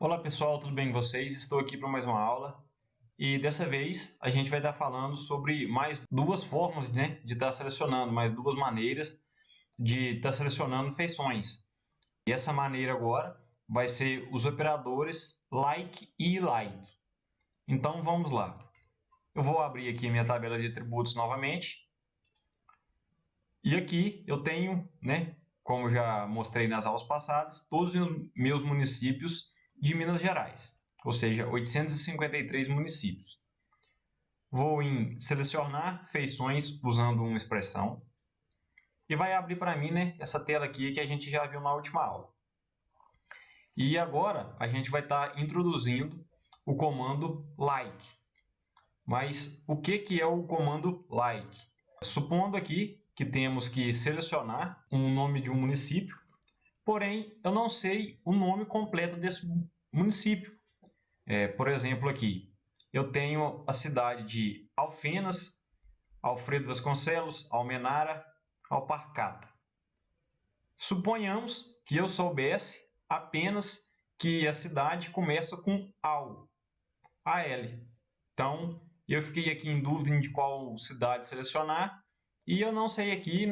Olá pessoal, tudo bem com vocês? Estou aqui para mais uma aula e dessa vez a gente vai estar falando sobre mais duas formas, de estar selecionando, mais duas maneiras de estar selecionando feições. E essa maneira agora vai ser os operadores like e like. Então vamos lá. Eu vou abrir aqui minha tabela de atributos novamente. E aqui eu tenho, como já mostrei nas aulas passadas, todos os meus municípios de Minas Gerais, ou seja, 853 municípios. Vou em selecionar feições usando uma expressão e vai abrir para mim, essa tela aqui que a gente já viu na última aula. E agora a gente vai estar introduzindo o comando like. Mas o que é o comando like? Supondo aqui que temos que selecionar um nome de um município, porém eu não sei o nome completo desse município. Por exemplo, aqui eu tenho a cidade de Alfenas, Alfredo Vasconcelos, Almenara, Alparcata. Suponhamos que eu soubesse apenas que a cidade começa com AL. Então, eu fiquei aqui em dúvida de qual cidade selecionar e eu não sei aqui,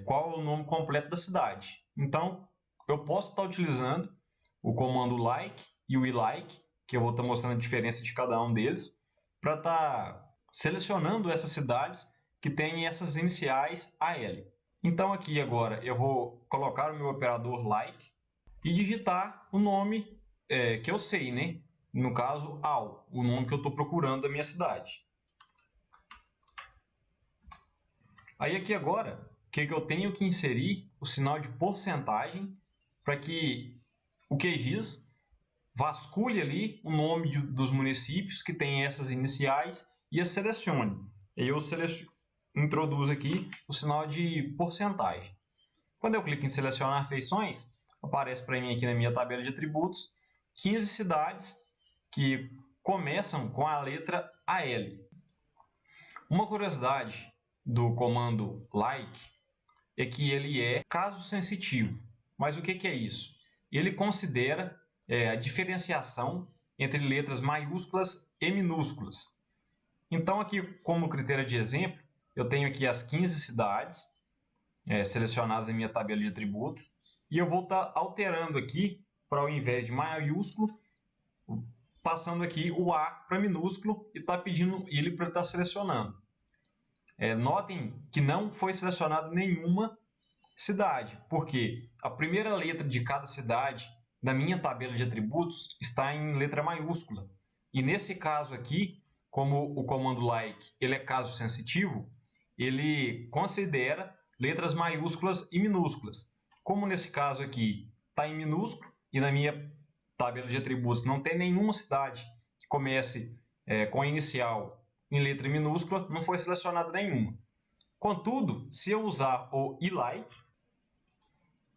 qual é o nome completo da cidade. Então, eu posso estar utilizando o comando like e o ilike, que eu vou estar mostrando a diferença de cada um deles, para estar selecionando essas cidades que têm essas iniciais AL. Então, aqui agora eu vou colocar o meu operador like e digitar o nome que eu sei, no caso, AL, o nome que eu estou procurando da minha cidade. Aí aqui agora, o que eu tenho que inserir? O sinal de porcentagem para que o QGIS vasculhe ali o nome dos municípios que tem essas iniciais e as selecione. E eu introduzo aqui o sinal de porcentagem. Quando eu clico em selecionar feições, aparece para mim aqui na minha tabela de atributos 15 cidades que começam com a letra AL. Uma curiosidade do comando like é que ele é caso sensitivo. Mas o que é isso? Ele considera a diferenciação entre letras maiúsculas e minúsculas. Então, aqui, como critério de exemplo, eu tenho aqui as 15 cidades selecionadas em minha tabela de atributos e eu vou estar alterando aqui, para ao invés de maiúsculo, passando aqui o A para minúsculo e está pedindo ele para estar selecionando. Notem que não foi selecionado nenhuma cidade, porque a primeira letra de cada cidade da minha tabela de atributos está em letra maiúscula. E nesse caso aqui, como o comando like ele é caso sensitivo, ele considera letras maiúsculas e minúsculas. Como nesse caso aqui está em minúsculo e na minha tabela de atributos não tem nenhuma cidade que comece com a inicial em letra minúscula, não foi selecionada nenhuma. Contudo, se eu usar o ilike,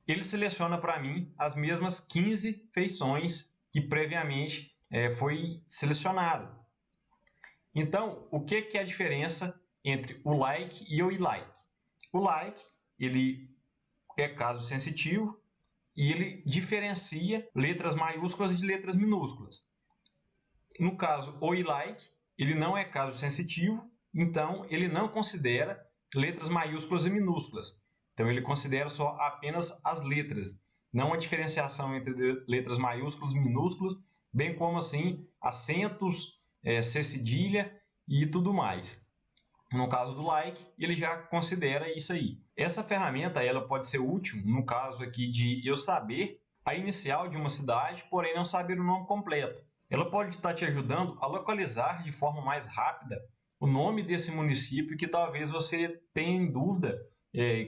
ele seleciona para mim as mesmas 15 feições que previamente foi selecionado. Então, o que é a diferença entre o like e o ilike? O like ele é caso sensitivo e ele diferencia letras maiúsculas de letras minúsculas. No caso, o ilike, ele não é caso sensitivo, então ele não considera letras maiúsculas e minúsculas. Então ele considera só apenas as letras, não a diferenciação entre letras maiúsculas e minúsculas, bem como assim acentos, C cedilha e tudo mais. No caso do like, ele já considera isso aí. Essa ferramenta ela pode ser útil no caso aqui de eu saber a inicial de uma cidade, porém não saber o nome completo. Ela pode estar te ajudando a localizar de forma mais rápida o nome desse município que talvez você tenha em dúvida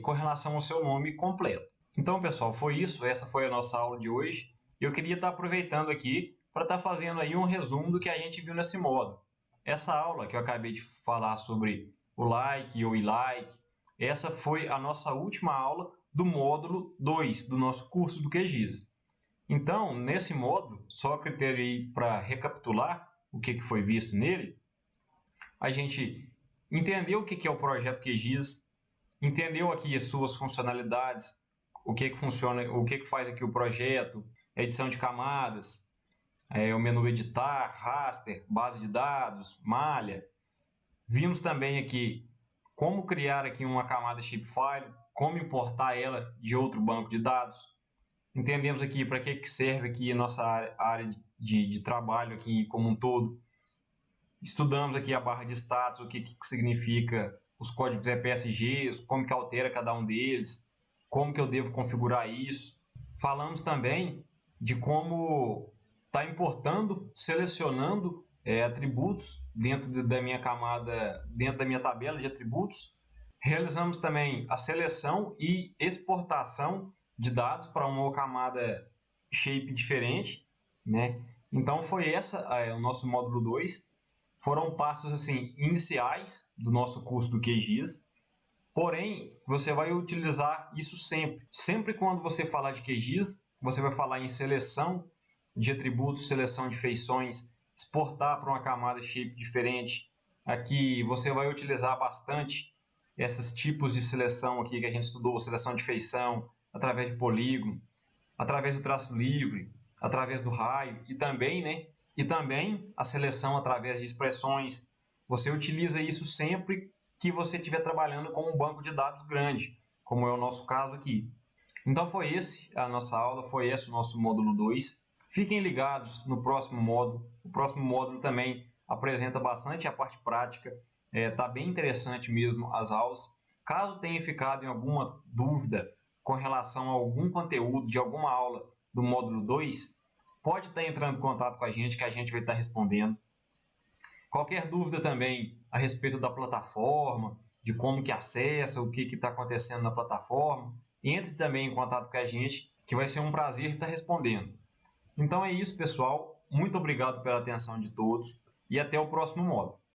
com relação ao seu nome completo. Então, pessoal, foi isso. Essa foi a nossa aula de hoje. Eu queria estar aproveitando aqui para estar fazendo aí um resumo do que a gente viu nesse módulo. Essa aula que eu acabei de falar sobre o like e o ilike, essa foi a nossa última aula do módulo 2 do nosso curso do QGIS. Então, nesse módulo, só a critério para recapitular o que foi visto nele, a gente entendeu o que é o projeto QGIS, entendeu aqui as suas funcionalidades, o que funciona, o que faz aqui o projeto, edição de camadas, o menu editar, raster, base de dados, malha. Vimos também aqui como criar aqui uma camada shapefile, como importar ela de outro banco de dados. Entendemos aqui para que serve aqui a nossa área de trabalho aqui como um todo. Estudamos aqui a barra de status, o que significa os códigos EPSGs, como que altera cada um deles, como que eu devo configurar isso. Falamos também de como está importando, selecionando atributos dentro da minha camada, dentro da minha tabela de atributos. Realizamos também a seleção e exportação de dados para uma camada shape diferente, né? Então foi o nosso módulo 2. Foram passos assim iniciais do nosso curso do QGIS. Porém, você vai utilizar isso sempre. Sempre quando você falar de QGIS, você vai falar em seleção de atributos, seleção de feições, exportar para uma camada shape diferente. Aqui você vai utilizar bastante esses tipos de seleção aqui que a gente estudou, seleção de feição, através de polígono, através do traço livre, através do raio e também, né? E também a seleção através de expressões. Você utiliza isso sempre que você estiver trabalhando com um banco de dados grande, como é o nosso caso aqui. Então foi esse a nossa aula, foi esse o nosso módulo 2. Fiquem ligados no próximo módulo. O próximo módulo também apresenta bastante a parte prática. Tá bem interessante mesmo as aulas. Caso tenha ficado em alguma dúvida com relação a algum conteúdo de alguma aula do módulo 2, pode estar entrando em contato com a gente que a gente vai estar respondendo. Qualquer dúvida também a respeito da plataforma, de como que acessa, o que está acontecendo na plataforma, entre também em contato com a gente, que vai ser um prazer estar respondendo. Então é isso, pessoal. Muito obrigado pela atenção de todos e até o próximo módulo.